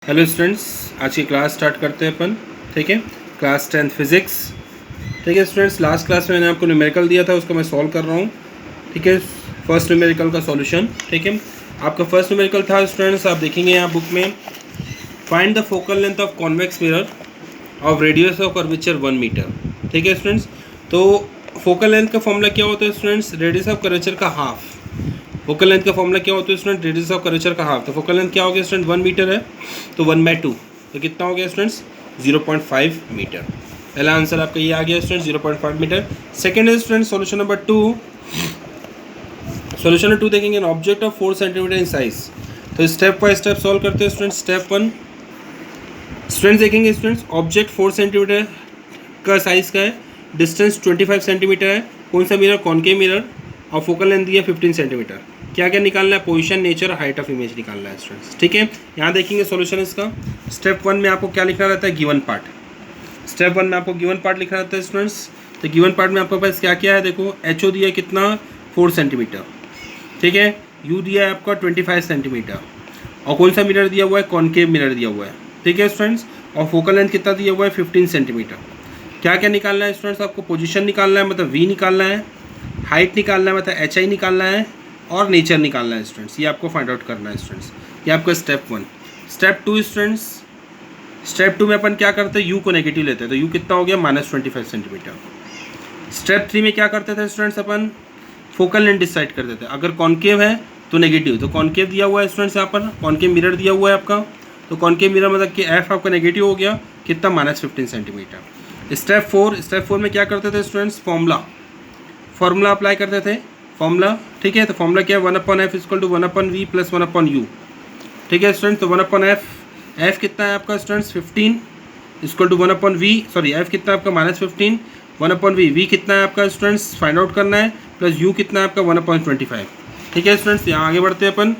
Hello students, आज की class start करते हैं अपन। ठीक है, क्लास 10 फिजिक्स। ठीक है स्टूडेंट्स, लास्ट क्लास में मैंने आपको न्यूमेरिकल दिया था, उसको मैं सॉल्व कर रहा हूँ। ठीक है, फर्स्ट न्यूमेरिकल का सॉल्यूशन। ठीक है, आपका फर्स्ट न्यूमेरिकल था स्टूडेंट्स, आप देखेंगे यहाँ बुक में, find the focal length of convex mirror of radius of curvature 1 metre. ठीक है स्टूडेंट्स, तो फोकल लेंथ का फॉर्मूला क्या होता है स्टूडेंट्स? रेडियस ऑफ कर्वेचर का हाफ। फोकल लेंथ का फॉर्मूला क्या होता है स्टूडेंट? रेडियस ऑफ कर्वेचर का हाफ। तो फोकल लेंथ क्या हो गया स्टूडेंट? 1 मीटर है, तो 1/2, तो कितना हो गया स्टूडेंट्स? 0.5 मीटर। पहला आंसर आपका ये आ गया स्टूडेंट, 0.5 मीटर। सेकेंड है student solution number 2। Solution number 2 देखेंगे, N object of 4 centimetre in size. तो स्टेप बाय स्टेप सॉल्व करते हैं स्टूडेंट। स्टेप 1 स्टूडेंट्स देखेंगे स्टूडेंट्स, ऑब्जेक्ट 4 सेंटीमीटर का साइज का है, डिस्टेंस 25 सेंटीमीटर है। कौन सा मिरर? Concave mirror. और फोकल लेंथ दी है 15 सेंटीमीटर। क्या क्या निकालना है? Position, nature, height of image निकालना है स्टूडेंट्स। ठीक है, यहाँ देखेंगे सॉल्यूशन इसका। स्टेप 1 में आपको क्या लिखना रहता है? Given part. स्टेप 1 में आपको गिवन पार्ट लिखना रहता है स्टूडेंट्स। तो गिवन पार्ट में आपके पास क्या क्या है? देखो, एच दिया है कितना? 4 सेंटीमीटर। ठीक है, यू दिया है आपका 25 सेंटीमीटर। और कौन सा मिरर दिया हुआ है? कॉनकेव मिरर दिया हुआ है। ठीक है स्टूडेंट्स, और फोकल लेंथ कितना दिया हुआ है? 15 सेंटीमीटर। क्या क्या निकालना है स्टूडेंट्स? आपको पोजीशन निकालना है, मतलब वी निकालना है, हाइट निकालना है, मतलब एच आई निकालना है, और नेचर निकालना है स्टूडेंट्स। ये आपको फाइंड आउट करना है स्टूडेंट्स। ये आपका स्टेप 1। स्टेप 2 स्टूडेंट्स, स्टेप 2 में अपन क्या करते हैं? यू को नेगेटिव लेते हैं, तो यू कितना हो गया? -25 सेंटीमीटर। स्टेप 3 में क्या करते थे स्टूडेंट्स? अपन फोकल लेंथ डिसाइड करते थे। अगर कॉनकेव है तो नेगेटिव, तो कॉनकेव दिया हुआ है स्टूडेंट्स, यहाँ पर कॉनकेव मिरर दिया हुआ है आपका, तो कॉनकेव मिरर मतलब कि एफ आपका नेगेटिव हो गया, कितना? -15 सेंटीमीटर। स्टेप 4 में क्या करते थे स्टूडेंट्स? फॉर्मूला अप्लाई करते थे। फॉर्मूला, ठीक है, तो फॉर्मूला क्या है? 1/f = 1/v + 1/u। ठीक है स्टूडेंट्स, तो 1/f, एफ कितना है आपका स्टूडेंट्स? 15 = 1/v, सॉरी एफ कितना है आपका? -15, 1/v, वी कितना है आपका स्टूडेंट्स? फाइंड आउट करना है, प्लस यू कितना है आपका? 1/25। ठीक है स्टूडेंट्स, यहाँ आगे बढ़ते हैं अपन।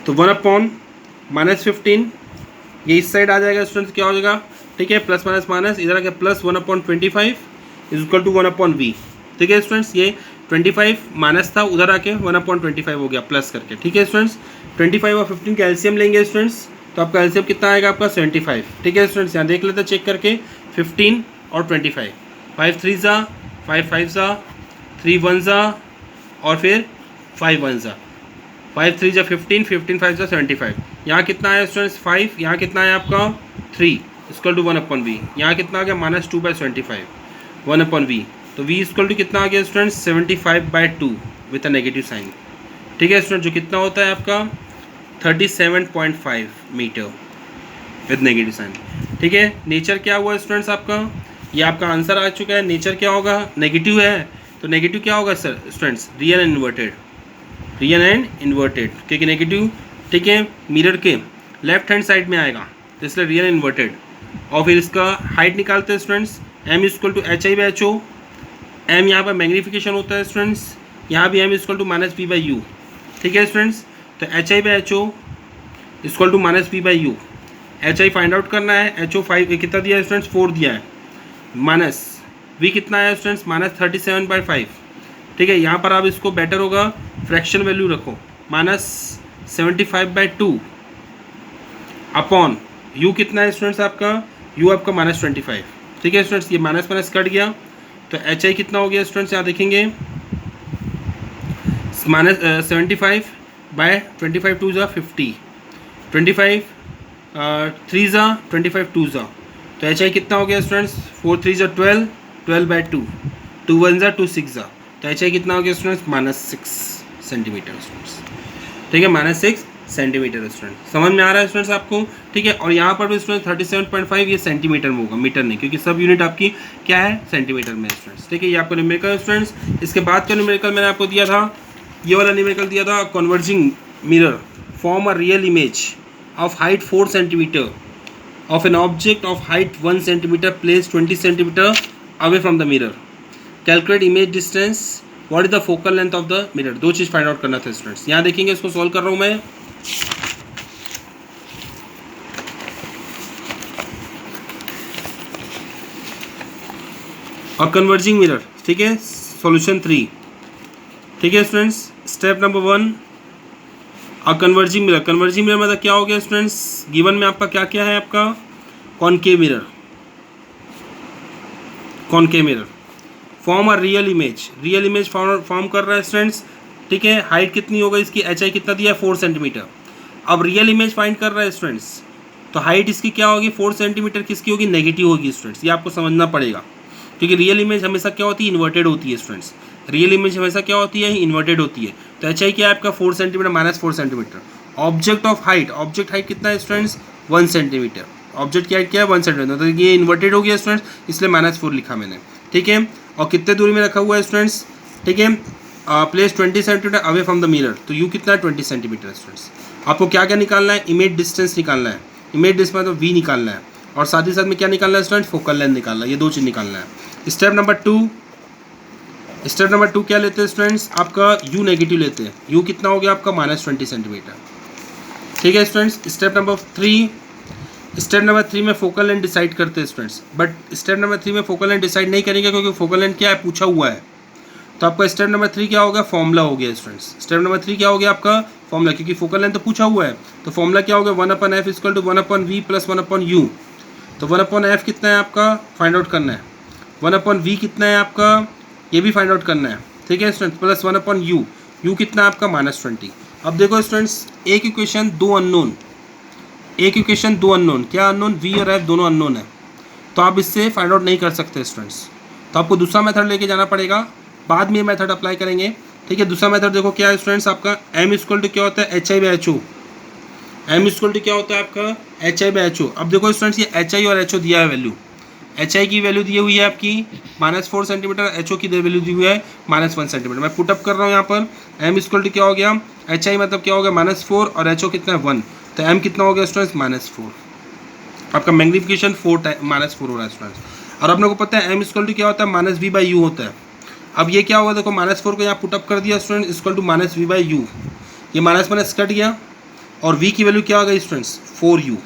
तो 1/-15 ये इस साइड आ जाएगा स्टूडेंट्स, क्या हो जाएगा? ठीक है, प्लस माइनस माइनस, इधर आके प्लस 1/25 = 1/v। ठीक है स्टूडेंट्स, ये 25 माइनस था, उधर आके 1/25 हो गया प्लस करके। ठीक है स्टूडेंट्स, 25 और 15 का एलसीएम लेंगे स्टूडेंट्स, तो आपका एलसीएम कितना आएगा आपका? 75। ठीक है स्टूडेंट्स, यहाँ देख लेते हैं चेक करके, 15 और 25, 5 3 ज़ा, 5 5 ज़ा, 3 1 ज़ा, और फिर 5 1 ज़ा, 5 3 ज़ा 15, 15 5 ज़ा 75। यहाँ कितना है स्टूडेंट्स? 5। यहाँ कितना है आपका? 3 = 1/v। यहाँ कितना आ गया? -2/75, 1/v। तो v = कितना आ गया students? 75/2 with a negative sign. ठीक है स्टूडेंट, जो कितना होता है आपका? 37.5 मीटर विद नेगेटिव साइन। ठीक है, नेचर क्या हुआ स्टूडेंट्स आपका? ये आपका आंसर आ चुका है। नेचर क्या होगा? नेगेटिव है, तो नेगेटिव क्या होगा sir students? Real and inverted, क्योंकि नेगेटिव, ठीक है, मिरर के लेफ्ट हैंड साइड में आएगा, तो इसलिए रियल इन्वर्टेड। और फिर इसका हाइट निकालते हैं स्टूडेंट्स, m = hi/ho। m यहाँ पर मैग्नीफिकेशन होता है स्टूडेंट्स, यहाँ भी m = -v/u। ठीक है स्टूडेंट्स, तो hi/ho = -v/u। hi find out करना है। ho 5 कितना दिया है स्टूडेंट्स? 4 दिया है, माइनस v कितना है स्टूडेंट्स? -37/5। ठीक है, यहाँ पर आप इसको बेटर होगा फ्रैक्शन वैल्यू रखो, -75/2 अपॉन u कितना है स्टूडेंट्स आपका? u आपका -25। ठीक है स्टूडेंट्स, ये माइनस माइनस कट गया, तो एच आई कितना हो गया स्टूडेंट्स? यहाँ देखेंगे, -75/25, 2 ज़ा 50, 25 3 ज़ा 25, 2 ज़ा, तो एच आई कितना हो गया स्टूडेंट्स? 4 3 ज़ा 12, 12/2, 2 1 ज़ा 2 6 ज़ा, तो एच आई कितना हो गया स्टूडेंट्स? -6 centimetre students. ठीक है, -6 सेंटीमीटर स्टूडेंट। समझ में आ रहा है स्टूडेंट्स आपको? ठीक है, और यहाँ पर भी स्टूडेंट 37.5 ये सेंटीमीटर में होगा, मीटर नहीं, क्योंकि सब यूनिट आपकी क्या है? सेंटीमीटर में स्टूडेंट्स। ठीक है, ये आपको न्यूमेरिकल स्टूडेंट्स। इसके बाद का न्यूमेरिकल मैंने आपको दिया था, ये वाला न्यूमेरिकल दिया था, converging mirror form a real image of height 4 centimetre of an object of height 1 centimetre place 20 centimetre away from the mirror. Calculate image distance, what is the focal length of the mirror. दो चीज़ find out करना था students. यहाँ देखेंगे, इसको solve कर रहा हूँ मैं। और कन्वर्जिंग मिरर, ठीक है, सॉल्यूशन 3। ठीक है स्टूडेंट्स, स्टेप नंबर 1, अब कन्वर्जिंग मिरर मतलब क्या हो गया स्टूडेंट्स, गिवन में आपका क्या क्या है, आपका concave mirror form a real image form कर रहा है स्टूडेंट्स, ठीक है। हाइट कितनी होगा इसकी, एच आई कितना दिया है 4 सेंटीमीटर। अब रियल इमेज फाइंड कर रहा है स्टूडेंट्स, तो हाइट इसकी क्या होगी 4 सेंटीमीटर, किसकी होगी, नेगेटिव होगी स्टूडेंट्स, ये आपको समझना पड़ेगा, क्योंकि रियल इमेज हमेशा क्या होती है, इन्वर्टेड होती है स्टूडेंट्स। रियल इमेज हमेशा क्या होती है, इन्वर्टेड होती है। तो एच आई क्या है आपका 4 centimetre minus 4 centimetre. Object height कितना है स्टूडेंट्स, 1 सेंटीमीटर। ऑब्जेक्ट की हाइट क्या है 1 सेंटीमीटर, तो ये इन्वर्टेड हो गया स्टूडेंट्स, इसलिए -4 लिखा मैंने, ठीक है। और कितने दूरी में रखा हुआ है स्टूडेंट्स, ठीक है, place 20 centimetre away from the mirror, तो यू कितना है 20 सेंटीमीटर स्टूडेंट्स। आपको क्या क्या निकालना है, इमेज डिस्टेंस निकालना है, इमेज डिस्टेंस मतलब वी निकालना है, और साथ ही साथ में क्या निकालना है स्टूडेंट, फोकल लेंथ निकालना है, ये दो चीज़ निकालना है। स्टेप नंबर टू क्या लेते हैं स्टूडेंट्स, आपका यू नेगेटिव लेते हैं, यू कितना हो गया आपका -20 सेंटीमीटर, ठीक है स्टूडेंट्स। स्टेप नंबर थ्री में फोकल लेंथ डिसाइड करते हैं स्टूडेंट्स, बट स्टेप नंबर 3 में फोकल लेंथ डिसाइड नहीं करेंगे, क्योंकि फोकल लेंथ क्या है पूछा हुआ है। तो आपका स्टेप नंबर 3 क्या होगा, फॉर्मूला हो गया स्टूडेंट्स। स्टेप नंबर 3 क्या हो गया आपका, फॉर्मूला, क्योंकि फोकल लेंथ तो पूछा हुआ है, तो फॉर्मूला क्या होगा 1/f = 1/v + 1/u। तो 1/f कितना है आपका, फाइंड आउट करना है। 1/v कितना है आपका, ये भी फाइंड आउट करना है, ठीक है स्टूडेंट्स, प्लस 1/u, u कितना है आपका -20। अब देखो स्टूडेंट्स, एक इक्वेशन दो अननोन, क्या अननोन, v और f दोनों अननोन है, तो आप इससे फाइंड आउट नहीं कर सकते स्टूडेंट्स, तो आपको दूसरा मेथड लेके जाना पड़ेगा, बाद में ये मेथड अप्लाई करेंगे, ठीक है। दूसरा मेथड देखो क्या है स्टूडेंट्स, आपका m = क्या होता है, HI/HO, m = क्या होता है आपका, HI/HO। अब देखो स्टूडेंट्स, ये HI और HO दिया है वैल्यू, HI की वैल्यू दी हुई है आपकी -4 सेंटीमीटर, HO की वैल्यू दी हुई है -1 सेंटीमीटर। मैं पुटअप कर रहा हूँ यहाँ पर, m = क्या हो गया, HI मतलब क्या हो गया -4 और HO कितना है 1, तो m कितना हो गया स्टूडेंट्स -4, आपका मैग्नीफिकेशन 4 -4 हो रहा है स्टूडेंट्स। और आप लोगों को पता है m = क्या होता है, -v/u होता है। अब ये क्या हुआ, देखो -4 को यहाँ पुटअप कर दिया स्टूडेंट, = -v/u, ये माइनस कट गया, और v की वैल्यू क्या हो गई स्टूडेंट्स 4u,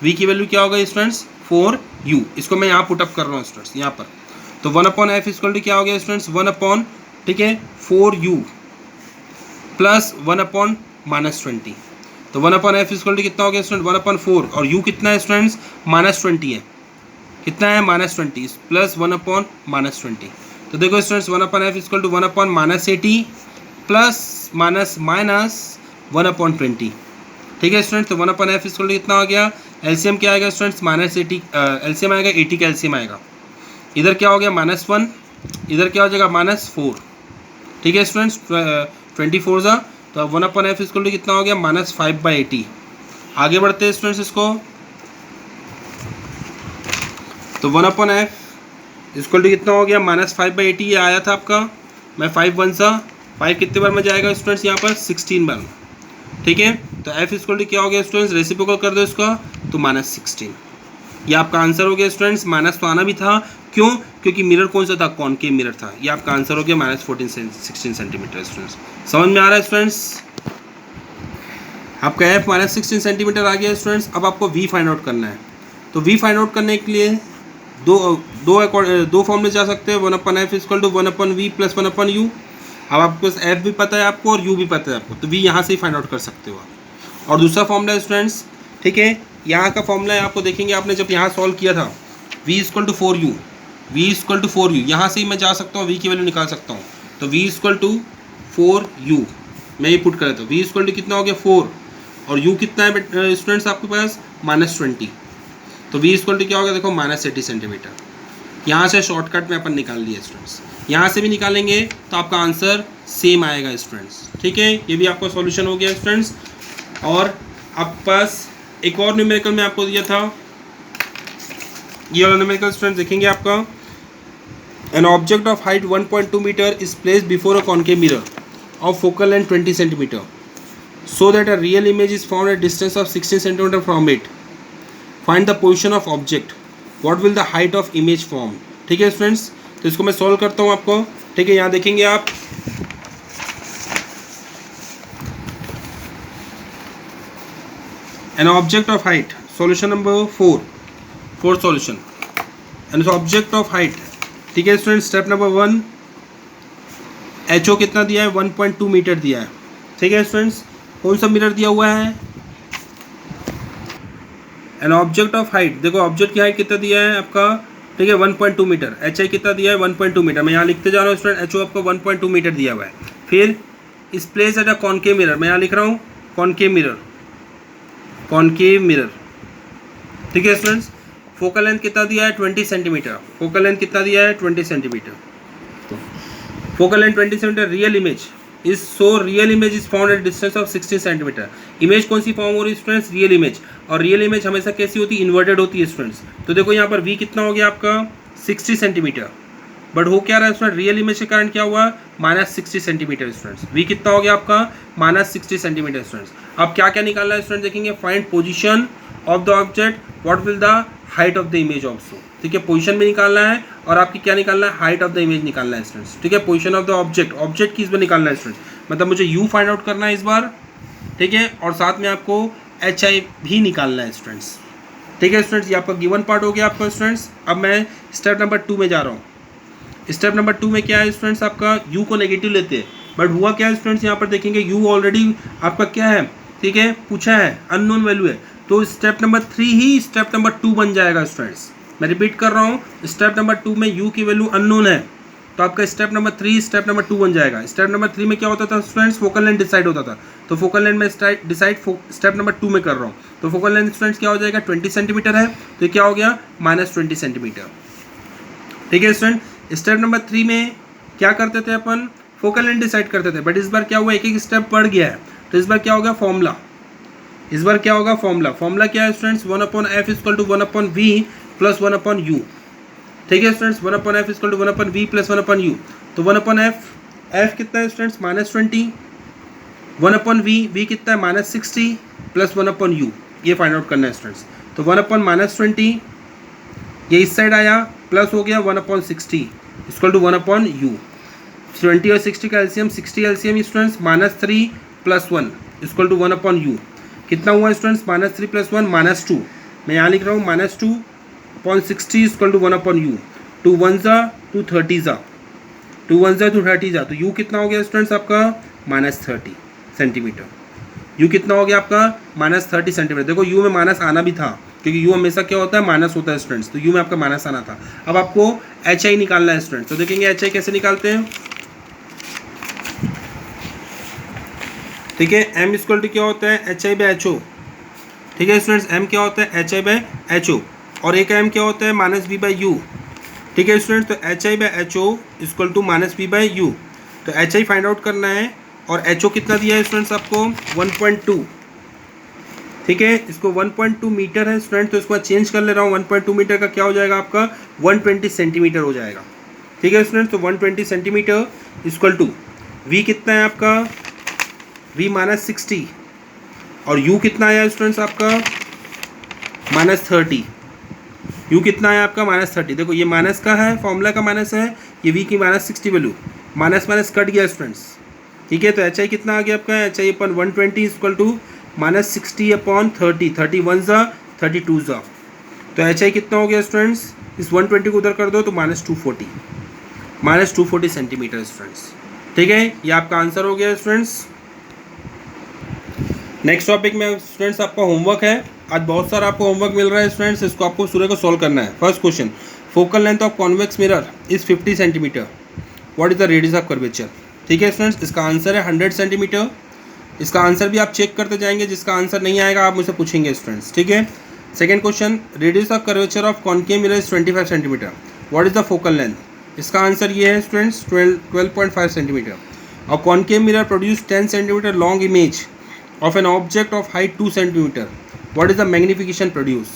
v की वैल्यू क्या हो गई स्टूडेंट्स 4u, इसको मैं यहाँ पुटअप कर रहा हूँ स्टूडेंट्स यहाँ पर। तो 1/f = क्या हो गया स्टूडेंट्स 1/, ठीक है, 4u + 1/-20, तो 1/f = कितना हो गया स्टूडेंट 1/4, और u कितना है स्टूडेंट्स -20 है, कितना है -20 प्लस 1/-20। तो देखो स्टूडेंट्स 1/f = 1/-80 प्लस -1/20, ठीक है स्टूडेंट्स। तो 1/f = कितना हो गया, एलसीएम क्या आएगा स्टूडेंट्स -80, एलसीएम आएगा 80 का एलसीएम आएगा, इधर क्या हो गया -1, इधर क्या हो जाएगा -4, ठीक है स्टूडेंट्स, 24 जा, तो 1/f = कितना हो गया -5/80। आगे बढ़ते हैं स्टूडेंट्स इसको, तो 1/f = कितना हो गया -5/80, ये आया था आपका, मैं 5 1 सा 5 कितने बार में जाएगा स्टूडेंट्स यहाँ पर 16 बार, ठीक है। तो f = क्या हो गया स्टूडेंट्स, रेसिप्रोकल कर दो इसका, तो -16, ये आपका आंसर हो गया स्टूडेंट्स। माइनस तो आना भी था, क्यों, क्योंकि मिरर कौन सा था, कॉनकेव मिरर था, ये आपका आंसर हो गया -16 सेंटीमीटर स्टूडेंट्स। समझ में आ रहा है स्टूडेंट्स, आपका f -16 सेंटीमीटर आ गया स्टूडेंट्स। अब आपको v फाइंड आउट करना है, तो v फाइंड आउट करने के लिए दो फॉर्मूले जा सकते हैं, 1/f = 1/v + 1/u। अब आपको f भी पता है आपको और u भी पता है आपको, तो v यहाँ से ही फाइंड आउट कर सकते हो आप। और दूसरा फॉर्मूला है स्टूडेंट्स, ठीक है, यहाँ का फॉर्मूला है, आपको देखेंगे आपने जब यहाँ सॉल्व किया था, v = 4u, यहाँ से ही मैं जा सकता हूँ, v की वैल्यू निकाल सकता हूँ, तो v = 4u, मैं ये पुट कर देता हूँ, v = कितना हो गया 4, और u कितना है स्टूडेंट्स आपके पास -20, तो v = क्या हो गया देखो -80 सेंटीमीटर। यहाँ से शॉर्टकट में अपन निकाल लिया स्टूडेंट्स, यहाँ से भी निकालेंगे तो आपका आंसर सेम आएगा स्टूडेंट्स, ठीक है। ये भी आपका सॉल्यूशन हो गया स्टूडेंट्स। और आपके पास एक और न्यूमेरिकल में आपको दिया था, ये वाला न्यूमेरिकल स्टूडेंट्स देखेंगे आपका, an object of height 1.2 metre is placed before a concave mirror of focal length 20 centimetre so that a real image is found at distance of 16 centimeter from it. Find the position of object. What will the height of image form? ठीक है students, तो इसको मैं solve करता हूँ आपको, ठीक है। यहाँ देखेंगे आप, an object of height, solution number 4 solution, an object of height, ठीक है स्टूडेंट। स्टेप नंबर 1, HO कितना दिया है 1.2 मीटर दिया है, ठीक है स्टूडेंट्स। कौन सा मिरर दिया हुआ है? एन ऑब्जेक्ट ऑफ हाइट, देखो ऑब्जेक्ट की हाइट कितना दिया है आपका, ठीक है 1.2 मीटर। एच आई कितना दिया है 1.2 मीटर। मैं यहाँ लिखते जा रहा हूँ स्टूडेंट, एच ओ आपका 1.2 मीटर दिया हुआ है। फिर इस place at a concave mirror, मैं यहाँ लिख रहा हूँ कॉनकेव मिरर, कॉनकेव मिरर, ठीक है स्टूडेंट्स। फोकल लेंथ कितना दिया है 20 सेंटीमीटर। फोकल लेंथ कितना दिया है 20 centimetre. Focal length 20 centimetre. Real image is so real image is found at distance of 16 centimetre. Image कौन सी फॉर्म हो रही है स्टूडेंट्स? Real image. और रियल इमेज हमेशा कैसी होती है? इन्वर्टेड होती है स्टूडेंट्स। तो देखो यहाँ पर वी कितना हो गया आपका 60 सेंटीमीटर, बट हो क्या रहा है स्टूडेंट? रियल इमेज के कारण क्या हुआ? -60 सेंटीमीटर स्टूडेंट्स। वी कितना हो गया आपका? -60 सेंटीमीटर स्टूडेंट्स। अब क्या क्या निकालना है स्टूडेंट देखेंगे। Find position of the object, what will the height of the image also, ठीक है। पोजीशन भी निकालना है और आपकी क्या निकालना है? हाइट ऑफ द इमेज निकालना है स्टूडेंट्स, ठीक है। Position of the object, object की इस बार निकालना है स्टूडेंट्स, मतलब मुझे यू फाइंड आउट करना है इस बार, ठीक है। और साथ में आपको एच आई भी निकालना है स्टूडेंट्स, ठीक है स्टूडेंट्स। ये आपका गिवन पार्ट हो गया आपका स्टूडेंट्स। अब मैं स्टेप नंबर 2 में जा रहा हूँ। स्टेप नंबर 2 में क्या है स्टूडेंट्स? आपका u को नेगेटिव लेते हैं, बट हुआ क्या है स्टूडेंट्स? यहाँ पर देखेंगे u ऑलरेडी आपका क्या है, ठीक है, पूछा है, अननोन वैल्यू है। तो स्टेप नंबर 3 ही स्टेप नंबर 2 बन जाएगा स्टूडेंट्स। मैं रिपीट कर रहा हूँ, स्टेप नंबर 2 में u की वैल्यू अननोन है, तो आपका स्टेप नंबर 3 स्टेप नंबर 2 बन जाएगा। स्टेप नंबर 3 में क्या होता था स्टूडेंट्स? फोकल लेंथ डिसाइड होता था। तो फोकल लेंथ में डिसाइड स्टेप नंबर 2 में कर रहा हूँ। तो फोकल लेंथ स्टूडेंट्स क्या हो जाएगा? 20 सेंटीमीटर है, तो ये क्या हो गया? -20 सेंटीमीटर, ठीक है स्टूडेंट। स्टेप नंबर 3 में क्या करते थे अपन? फोकल लेंथ डिसाइड करते थे, बट इस बार क्या हुआ? एक एक स्टेप बढ़ गया है। तो इस बार क्या होगा? फॉर्मूला। इस बार क्या होगा? फॉर्मूला। फॉर्मूला क्या है स्टूडेंट्स? 1/f = 1/v + 1/u, ठीक है स्टूडेंट्स। 1/f = 1/v + 1/u। तो 1/f, f कितना है स्टूडेंट्स? -20, 1/v, v कितना है? -60 + 1/u। ये फाइंड आउट करना है स्टूडेंट्स। तो 1/-20 ये इस साइड आया, प्लस हो गया 1/60 = 1/u। 20 और 60 का एलसीएम, 60 एलसीएम स्टूडेंट्स, -3 + 1 = 1/u। कितना हुआ स्टूडेंट्स? -3 + 1 -2। मैं यहाँ लिख रहा हूँ -2/60 = 1/u। 2 1 जा 2 30 जा, 2 1 जा 2 30 जा। तो u कितना हो गया स्टूडेंट्स आपका? -30 सेंटीमीटर। u कितना हो गया आपका? -30 सेंटीमीटर। देखो u में माइनस आना भी था, क्योंकि u हमेशा क्या होता है? माइनस होता है स्टूडेंट्स। तो u में आपका माइनस आना था। अब आपको एच आई निकालना है स्टूडेंट्स। तो देखेंगे एच आई कैसे निकालते हैं, ठीक है। m = क्या होता है? HI/HO, ठीक है स्टूडेंट्स। m क्या होता है? HI/HO। और एक m क्या होता है? -v/u, ठीक है स्टूडेंट्स। तो HI/HO = -v/u। तो HI फाइंड आउट करना है, और HO कितना दिया है स्टूडेंट्स आपको? 1.2, ठीक है। इसको 1.2 मीटर है स्टूडेंट, तो इसको मैं चेंज कर ले रहा हूँ। 1.2 मीटर का क्या हो जाएगा आपका? 120 सेंटीमीटर हो जाएगा, ठीक है स्टूडेंट। तो 120 सेंटीमीटर = v कितना है आपका? v -60, और u कितना आया स्टूडेंट्स आपका? -30। u कितना है आपका? -30। देखो ये माइनस का है, फॉर्मूला का माइनस है, ये v की -60 वैल्यू, माइनस माइनस कट गया स्टूडेंट्स, ठीक है। तो एच आई कितना आ गया आपका? एच आई अपन 120 = -60/30, 30 1 जा 32 जा। तो एच आई कितना हो गया स्टूडेंट्स? इस 120 को उधर कर दो तो -240 सेंटीमीटर स्टूडेंट्स, ठीक है। ये आपका आंसर हो गया स्टूडेंट्स। नेक्स्ट टॉपिक में स्टूडेंट्स आपका होमवर्क है। आज बहुत सारा आपको होमवर्क मिल रहा है स्टूडेंट्स, इसको आपको सूर्य को सॉल्व करना है। First question, focal length of convex mirror is 50 centimetre, what is the radius of curvature, ठीक है स्टूडेंट्स। इसका आंसर है 100 सेंटीमीटर। इसका आंसर भी आप चेक करते जाएंगे, जिसका आंसर नहीं आएगा आप मुझसे पूछेंगे स्टूडेंट्स, ठीक है। Second question, radius of curvature of concave mirror is 25 centimetre, what is the focal length. इसका आंसर ये है स्टूडेंट्स 12.5 सेंटीमीटर। और concave mirror produce 10 centimetre long image of an object of height 2 centimeter, what is the magnification produce?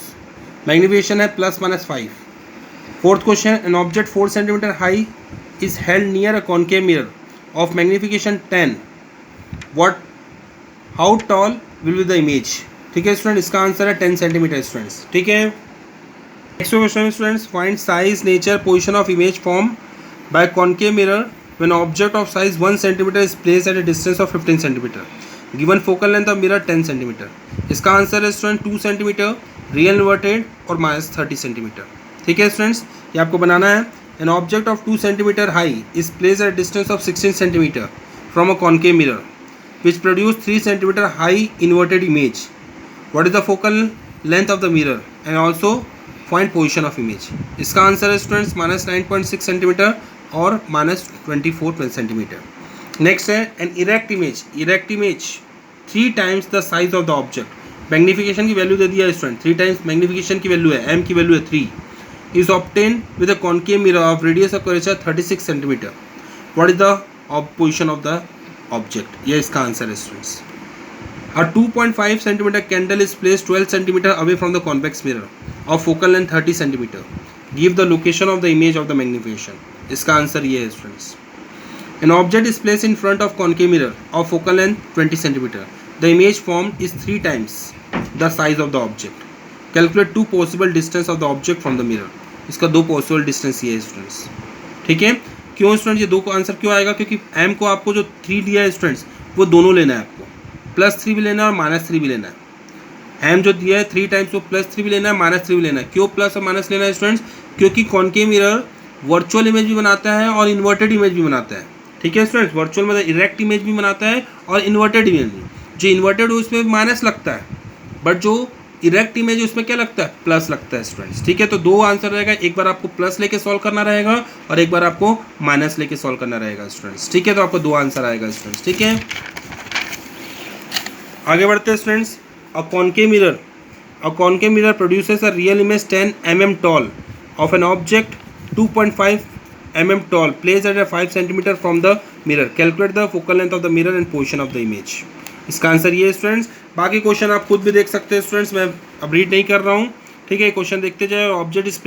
Magnification है ±5. Fourth question, an object 4 centimeter high is held near a concave mirror of magnification 10. How tall will be the image? ठीक है student, इसका answer है 10 centimetre students, ठीक है। Next question students, find size, nature, position of image form by concave mirror when object of size 1 centimeter is placed at a distance of 15 centimeter. Given focal length of mirror 10 centimetre. इसका answer है student 2 centimetre, real inverted और -30 centimetre, ठीक है students. ये आपको बनाना है। An object of 2 centimetre high is place at distance of 16 centimetre from a concave mirror. Which produce 3 centimetre high inverted image. What is the focal length of the mirror and also find position of image. इसका answer है students -9.6 centimetre और -24 centimetre. Next है an erect image. Erect image 3 times the size of the object. Magnification की value दे दिया है student, 3 times magnification की value है, एम की वैल्यू है 3. Is obtain with a concave mirror of radius of curvature 36 centimetre. What is the position of the object. ये इसका आंसर है students. A 2.5 centimeter candle is placed 12 centimeter away from the convex mirror of focal length 30 centimeter. Give the location of the image of the magnification. इसका answer ये है students. An object is placed in front of concave mirror of focal length 20 centimeter. The image formed is 3 times the size of the object. Calculate 2 possible distance of the object from the mirror. इसका 2 possible distance ये है students. ठीक है. क्यों students ये 2 को answer क्यों आएगा? क्योंकि m को आपको जो 3 दिया है स्टूडेंट्स वो दोनों लेना है आपको. +3 भी लेना है और -3 भी लेना है. m जो दिया है 3 टाइम्स वो +3 भी लेना है, -3 भी लेना है. क्यों प्लस और माइनस लेना है स्टूडेंट्स? क्योंकि कॉन्केव मिरर वर्चुअल इमेज भी बनाता है और इन्वर्टेड इमेज भी बनाता है. ठीक है स्टूडेंट्स, वर्चुअल मतलब इरेक्ट इमेज भी बनाता है और इन्वर्टेड इमेज भी. जो इन्वर्टेड है उसमें माइनस लगता है, बट जो इरेक्ट इमेज है उसमें क्या लगता है? प्लस लगता है स्टूडेंट्स. ठीक है, तो 2 आंसर रहेगा. एक बार आपको प्लस लेके सॉल्व करना रहेगा और एक बार आपको माइनस लेके सॉल्व करना रहेगा स्टूडेंट्स. ठीक है, तो आपको 2 आंसर आएगा स्टूडेंट्स. ठीक है, आगे बढ़ते हैं students. A concave mirror produces a real image 10 mm tall of an object 2.5 mm tall place at 5 centimetre from the mirror. Calculate the focal length of the mirror and position of the image. इसका answer ये है students. बाकी question आप खुद भी देख सकते हैं स्टूडेंट्स, मैं अब रीड नहीं कर रहा हूँ. ठीक है, क्वेश्चन देखते जाए. Object is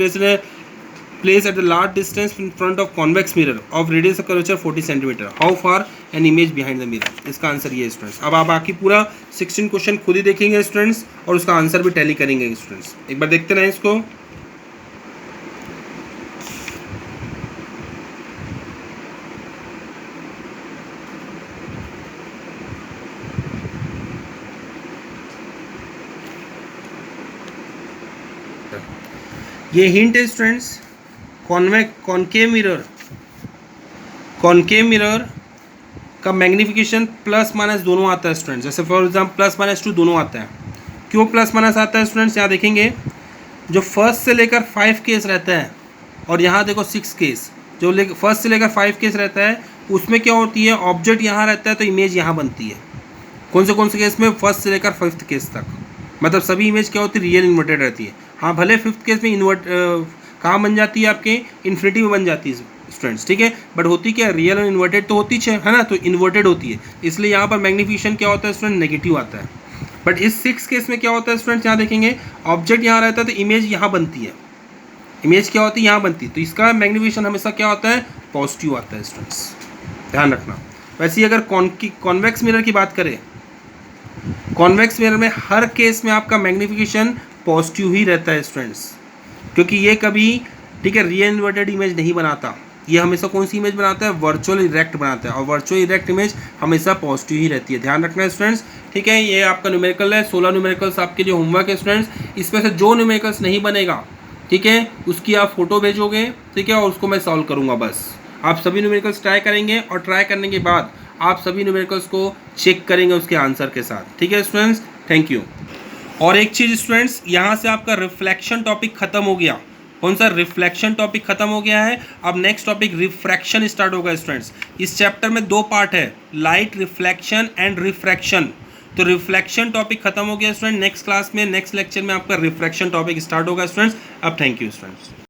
placed at a large distance in front of convex mirror of radius of curvature 40 cm. How far an image behind the mirror. इसका आंसर ये है स्टूडेंट्स. अब आप बाकी पूरा 16 क्वेश्चन खुद ही देखेंगे स्टूडेंट्स और उसका आंसर भी टैली करेंगे स्टूडेंट्स. एक बार देखते रहें इसको. ये हिंट है स्टूडेंट्स. कॉन्केव मिरर का मैग्नीफिकेशन प्लस माइनस दोनों आता है स्टूडेंट्स. जैसे फॉर एग्जाम्पल +-2 दोनों आता है. क्यों प्लस माइनस आता है स्टूडेंट्स? यहाँ देखेंगे जो फर्स्ट से लेकर 5 केस रहता है और यहाँ देखो 6 केस. जो फर्स्ट से लेकर 5 केस रहता है उसमें क्या होती है? ऑब्जेक्ट यहाँ रहता है तो इमेज यहाँ बनती है. कौन से केस में? फर्स्ट से लेकर 5th केस तक. मतलब सभी इमेज क्या होती है? रियल इन्वर्टेड रहती है. हाँ, भले 5th केस में कहाँ बन जाती है? आपके इन्फिनिटी में बन जाती है स्टूडेंट्स. ठीक है, बट होती क्या? रियल और इन्वर्टेड तो होती है ना, तो इन्वर्टेड होती है. इसलिए यहाँ पर मैग्नीफिकेशन क्या होता है स्टूडेंट? नेगेटिव आता है. बट इस 6 केस में क्या होता है स्टूडेंट्स? यहाँ देखेंगे ऑब्जेक्ट यहाँ रहता है तो इमेज यहाँ बनती है. इमेज क्या होती है? यहाँ बनती है. तो इसका मैग्नीफिकेशन हमेशा क्या होता है? पॉजिटिव आता है स्टूडेंट्स, ध्यान रखना. वैसे ही अगर कॉन्वेक्स मिरर की बात करें, कॉन्वेक्स मिरर में हर केस में आपका मैग्नीफिकेशन पॉजिटिव ही रहता है स्टूडेंट्स, क्योंकि ये कभी, ठीक है, रियल इन्वर्टेड इमेज नहीं बनाता. ये हमेशा कौन सी इमेज बनाता है? वर्चुअल इरेक्ट बनाता है. और वर्चुअल इरेक्ट इमेज हमेशा पॉजिटिव ही रहती है. ध्यान रखना है स्टूडेंट्स. ठीक है, ये आपका न्यूमेरिकल है. 16 न्यूमेरिकल्स आपके लिए होमवर्क है स्टूडेंट्स. इसमें से जो न्यूमेरिकल्स नहीं बनेगा, ठीक है, उसकी आप फोटो भेजोगे. ठीक है, और उसको मैं सॉल्व करूँगा. बस आप सभी न्यूमेरिकल्स ट्राई करेंगे और ट्राई करने के बाद आप सभी न्यूमेरिकल्स को चेक करेंगे उसके आंसर के साथ. ठीक है स्टूडेंट्स, थैंक यू. और एक चीज़ स्टूडेंट्स, यहाँ से आपका रिफ्लेक्शन टॉपिक खत्म हो गया. कौन सा? रिफ्लेक्शन टॉपिक खत्म हो गया है. अब नेक्स्ट टॉपिक रिफ्रैक्शन स्टार्ट होगा स्टूडेंट्स. इस चैप्टर में 2 पार्ट है, लाइट रिफ्लेक्शन एंड रिफ्रैक्शन. तो रिफ्लेक्शन टॉपिक खत्म हो गया स्टूडेंट. नेक्स्ट क्लास में, नेक्स्ट लेक्चर में आपका रिफ्रैक्शन टॉपिक स्टार्ट होगा स्टूडेंट्स. अब थैंक यू स्टूडेंट्स.